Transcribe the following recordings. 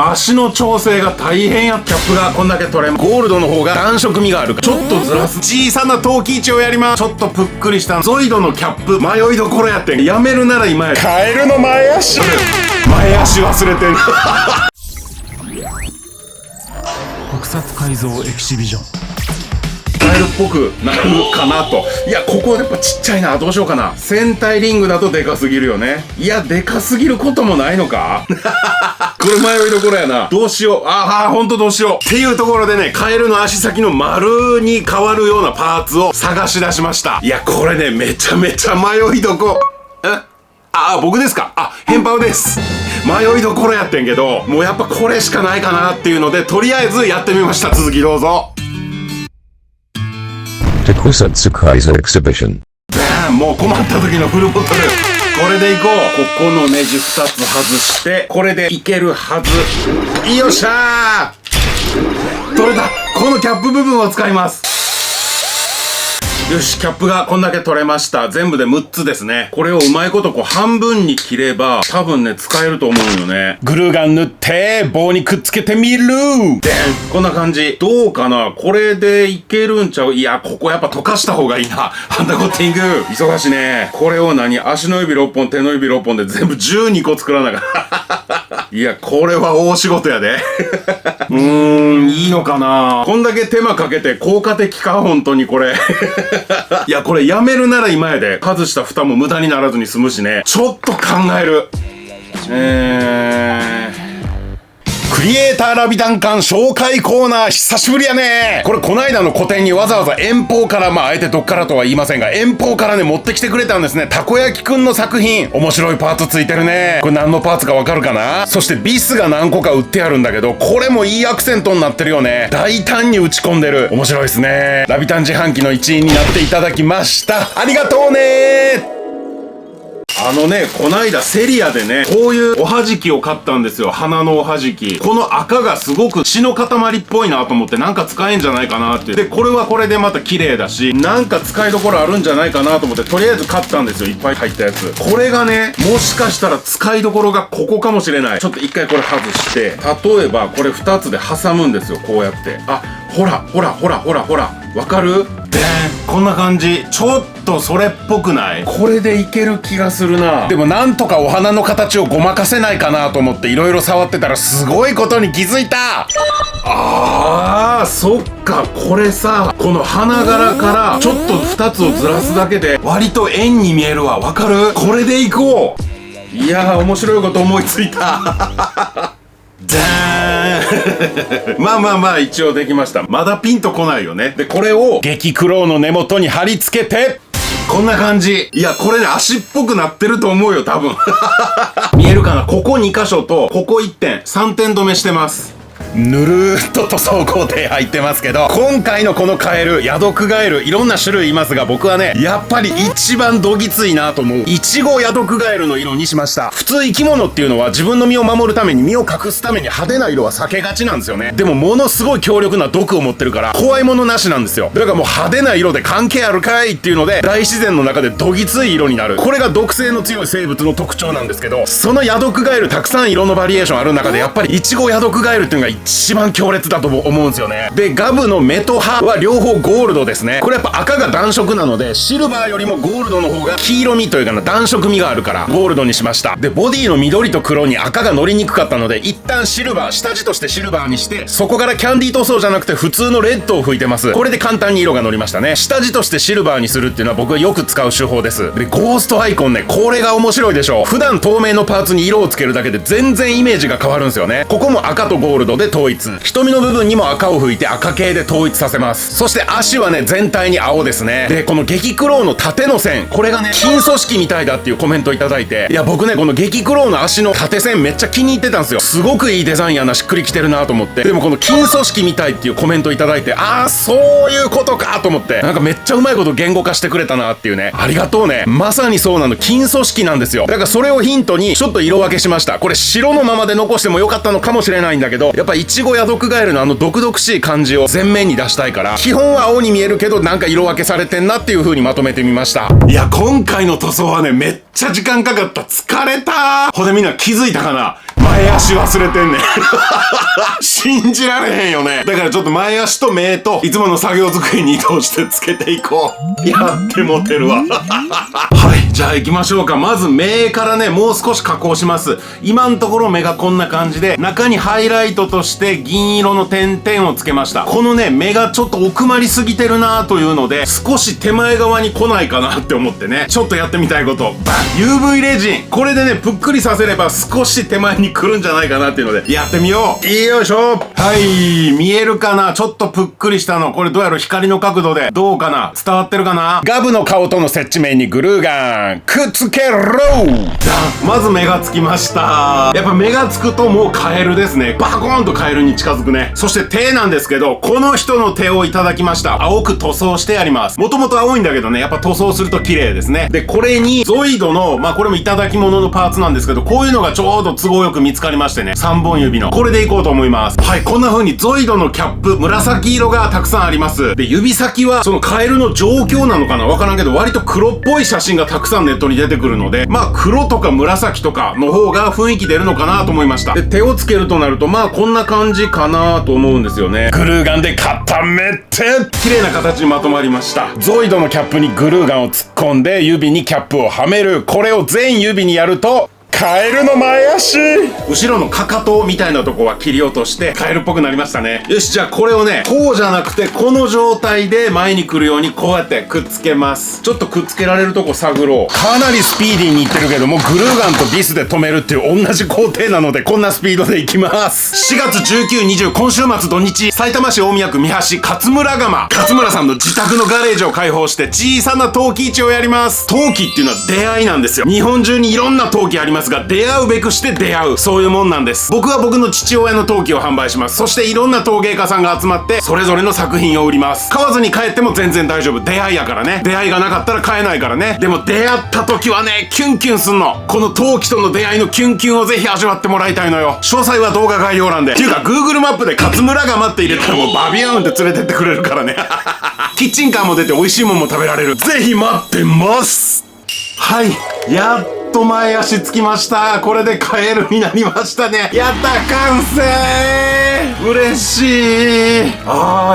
も足の調整が大変や。キャップがこんだけ取れん。ゴールドの方が暖色味があるからちょっとずらす。小さな陶器位置をやります。ちょっとぷっくりしたゾイドのキャップ迷いどころやってん。やめるなら今や。カエルの前足忘れてん特撮改造エキシビジョン。カエルっぽくなるかなと。いや、ここやっぱちっちゃいな。どうしようかな。戦隊リングだとでかすぎるよね。いや、でかすぎることもないのかこれ迷いどころやな。どうしよう。ほんとどうしよう。っていうところでね、カエルの足先の丸に変わるようなパーツを探し出しました。いや、これね、めちゃめちゃ迷いどこ。僕ですか。ヘンパウです。迷いどころやってんけど、もうやっぱこれしかないかなっていうので、とりあえずやってみました。続きどうぞ。Tokusatsu Kaiser Exhibition。もう困った時のフルボトル。これでいこう。ここのネジ2つ外して、これでいけるはず。よっしゃー、取れた。このキャップ部分を使います。よし、キャップがこんだけ取れました。全部で6つですね。これをうまいことこう半分に切れば多分ね、使えると思うよね。グルーガン塗って棒にくっつけてみる。でん、こんな感じ。どうかな、これでいけるんちゃう。いや、ここやっぱ溶かした方がいいな。ハンダコッティング忙しいね。これを足の指6本手の指6本で全部12個作らなかったいや、これは大仕事やでいいのかな。こんだけ手間かけて効果的か、本当にこれいや、これやめるなら今やで。外した蓋も無駄にならずに済むしね。ちょっと考える。クリエイターラビダン館紹介コーナー久しぶりやね。これこないだの個展にわざわざ遠方から、あえてどっからとは言いませんが、遠方からね持ってきてくれたんですね。たこ焼きくんの作品。面白いパーツついてるね。これ何のパーツかわかるかな。そしてビスが何個か売ってあるんだけど、これもいいアクセントになってるよね。大胆に打ち込んでる。面白いですね。ラビタン自販機の一員になっていただきました。ありがとうね。こないだセリアでね、こういうおはじきを買ったんですよ。花のおはじき。この赤がすごく血の塊っぽいなと思って、なんか使えんじゃないかなって。で、これはこれでまた綺麗だし、なんか使いどころあるんじゃないかなと思って、とりあえず買ったんですよ。いっぱい入ったやつ。これがね、もしかしたら使いどころがここかもしれない。ちょっと一回これ外して、例えばこれ2つで挟むんですよ。こうやって。ほら。わかる？こんな感じ。ちょっとそれっぽくない？これでいける気がするな。でもなんとかお花の形をごまかせないかなと思っていろいろ触ってたらすごいことに気づいた。そっか。これさ、この花柄からちょっと2つをずらすだけで割と円に見えるわ。わかる？これでいこう。いやー、面白いこと思いついたじゃーんまあ一応できました。まだピンとこないよね。で、これを激クロウの根元に貼り付けてこんな感じ。いや、これね、足っぽくなってると思うよ、多分見えるかな。ここ2箇所とここ1点3点止めしてます。ぬるーっと塗装工程入ってますけど、今回のこのカエル、ヤドクガエル、いろんな種類いますが、僕はね、やっぱり一番どぎついなと思うイチゴヤドクガエルの色にしました。普通生き物っていうのは自分の身を守るために、身を隠すために派手な色は避けがちなんですよね。でもものすごい強力な毒を持ってるから怖いものなしなんですよ。だからもう派手な色で関係あるかいっていうので、大自然の中でどぎつい色になる。これが毒性の強い生物の特徴なんですけど、そのヤドクガエルたくさん色のバリエーションある中で、やっぱりイチゴヤドクガエルっていうのが一番強烈だと思うんですよね。で、ガブの目と歯は両方ゴールドですね。これやっぱ赤が暖色なので、シルバーよりもゴールドの方が黄色みというかな、暖色味があるからゴールドにしました。で、ボディの緑と黒に赤が乗りにくかったので、一旦シルバー、下地としてシルバーにして、そこからキャンディー塗装じゃなくて普通のレッドを吹いてます。これで簡単に色が乗りましたね。下地としてシルバーにするっていうのは僕がよく使う手法です。で、ゴーストアイコンね、これが面白いでしょ。普段透明のパーツに色をつけるだけで全然イメージが変わるんですよね。ここも赤とゴールドで統一。瞳の部分にも赤を吹いて赤系で統一させます。そして足はね、全体に青ですね。で、この激クロウの縦の線、これがね、金組織みたいだっていうコメントいただいて、いや、僕ね、この激クロウの足の縦線めっちゃ気に入ってたんですよ。すごくいいデザインやな、しっくりきてるなと思って。でもこの金組織みたいっていうコメントいただいて、そういうことかと思って、なんかめっちゃうまいこと言語化してくれたなっていうね。ありがとうね。まさにそうなの、金組織なんですよ。だからそれをヒントにちょっと色分けしました。これ白のままで残してもよかったのかもしれないんだけど、やっぱイチゴヤドクガエルの毒々しい感じを前面に出したいから、基本は青に見えるけどなんか色分けされてんなっていう風にまとめてみました。いや、今回の塗装はね、めっちゃ時間かかった。疲れた。ほんでみんな気づいたかな？前足忘れてんねん。信じられへんよね。だからちょっと前足と目といつもの作業机に移動してつけていこう。やってもてるわ。はい、じゃあ行きましょうか。まず目からね、もう少し加工します。今のところ目がこんな感じで、中にハイライトとして銀色の点々をつけました。このね、目がちょっと奥まりすぎてるなというので、少し手前側に来ないかなって思ってね、ちょっとやってみたいこと。バン !UV レジン。これでね、ぷっくりさせれば少し手前に来るんじゃないかなっていうので、やってみよう。よいしょ。はい、見えるかな？ちょっとぷっくりしたの。これどうやろ？光の角度で。どうかな？伝わってるかな？ガブの顔との接地面にグルーガン。くっつけろ！まず目がつきました。やっぱ目がつくともうカエルですね。バコーンとカエルに近づくね。そして手なんですけど、この人の手をいただきました。青く塗装してあります。もともと青いんだけどね、やっぱ塗装すると綺麗ですね。で、これにゾイドの、これもいただき物のパーツなんですけど、こういうのがちょうど都合よく見つかりましてね。3本指の。これでいこうと思います。はい、こんな風にゾイドのキャップ、紫色がたくさんあります。で、指先はそのカエルの状況なのかな？わからんけど、割と黒っぽい写真がたくさんネットに出てくるので、黒とか紫とかの方が雰囲気出るのかなと思いました。で、手をつけるとなると、こんな感じかなと思うんですよね。グルーガンで固めて、綺麗な形にまとまりました。ゾイドのキャップにグルーガンを突っ込んで、指にキャップをはめる。これを全指にやると、カエルの前足！後ろのかかとみたいなとこは切り落としてカエルっぽくなりましたね。よし、じゃあこれをね、こうじゃなくてこの状態で前に来るようにこうやってくっつけます。ちょっとくっつけられるとこ探ろう。かなりスピーディーにいってるけども、グルーガンとビスで止めるっていう同じ工程なので、こんなスピードでいきます。4月19、20、今週末土日、埼玉市大宮区三橋勝村窯。勝村さんの自宅のガレージを開放して小さな陶器市をやります。陶器っていうのは出会いなんですよ。日本中にいろんな陶器ありますが、出会うべくして出会う。そういうもんなんです。僕は僕の父親の陶器を販売します。そしていろんな陶芸家さんが集まって、それぞれの作品を売ります。買わずに帰っても全然大丈夫。出会いやからね。出会いがなかったら買えないからね。でも出会った時はね、キュンキュンすんの。この陶器との出会いのキュンキュンをぜひ味わってもらいたいのよ。詳細は動画概要欄で。っていうか Google マップで勝村窯って入れたらもうバビューンって連れてってくれるからね。キッチンカーも出て美味しいもんも食べられる。ぜひ待ってます。はい、やっと前足つきました。これでカエルになりましたね。やった、完成。嬉しい。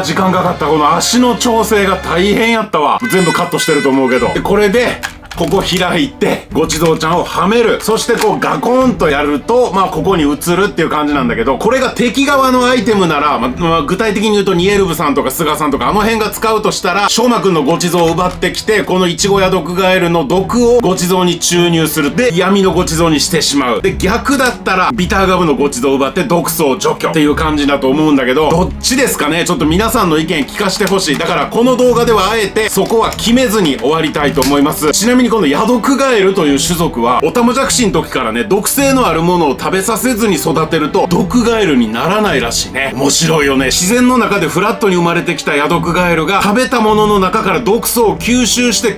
時間かかった。この足の調整が大変やったわ。全部カットしてると思うけど。で、これでここ開いて、ごちそうちゃんをはめる。そしてこうガコンとやると、ここに映るっていう感じなんだけど、これが敵側のアイテムなら、具体的に言うとニエルブさんとか菅さんとかあの辺が使うとしたら、しょうまくんのごちそうを奪ってきて、このイチゴや毒ガエルの毒をごちそうに注入する。で、闇のごちそうにしてしまう。で、逆だったら、ビターガブのごちそうを奪って毒素を除去っていう感じだと思うんだけど、どっちですかね？ちょっと皆さんの意見聞かせてほしい。だからこの動画ではあえて、そこは決めずに終わりたいと思います。ちなみにこのヤドクガエルという種族は、オタマジャクシの時からね、毒性のあるものを食べさせずに育てると、毒ガエルにならないらしいね。面白いよね。自然の中でフラットに生まれてきたヤドクガエルが、食べたものの中から毒素を吸収して、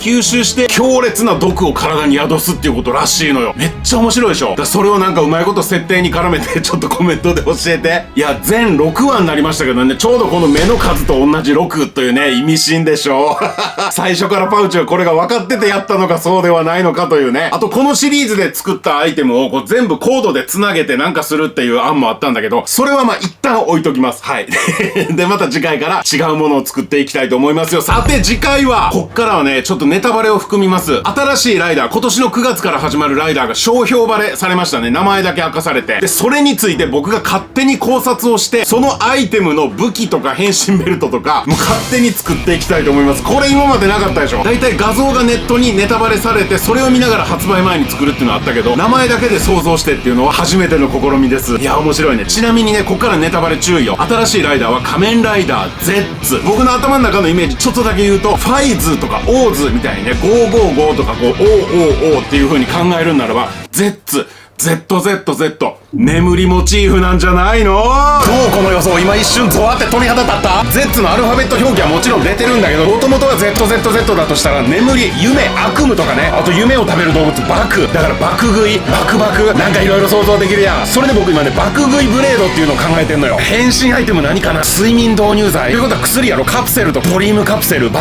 強烈な毒を体に宿すっていうことらしいのよ。めっちゃ面白いでしょ。だからそれをなんかうまいこと設定に絡めて、ちょっとコメントで教えて。いや、全6話になりましたけどね、ちょうどこの目の数と同じ6というね、意味深でしょ。最初からパウチはこれが分かっててやったのかそうではないのかというね。あとこのシリーズで作ったアイテムをこう全部コードで繋げてなんかするっていう案もあったんだけど、それは一旦置いときます。はい。で、また次回から違うものを作っていきたいと思いますよ。さて次回は、こっからはね、ちょっとネタバレを含みます。新しいライダー、今年の9月から始まるライダーが商標バレされましたね。名前だけ明かされて。で、それについて僕が勝手に考察をして、そのアイテムの武器とか変身ベルトとか、もう勝手に作っていきたいと思います。これ今までなかったでしょ。だいたい画像がネットにネタバレされて、それを見ながら発売前に作るっていうのはあったけど、名前だけで想像してっていうのは初めての試みです。いや、面白いね。ちなみにね、こっからネタバレ注意よ。新しいライダーは仮面ライダー Z。僕の頭の中のイメージちょっとだけ言うと、ファイズとかオーズみたいにね、555とかこう、OOO っていう風に考えるんならば、ZZZ 眠りモチーフなんじゃないの？どうこの予想、今一瞬ゾワって鳥肌立った？ Z のアルファベット表記はもちろん出てるんだけど、もともとは ZZZ だとしたら、眠り、夢、悪夢とかね、あと夢を食べる動物、バク。だから爆食い、バクバク、なんかいろいろ想像できるやん。それで僕今ね、爆食いブレードっていうのを考えてんのよ。変身アイテム何かな？睡眠導入剤。ということは薬やろ？カプセルとドリームカプセル。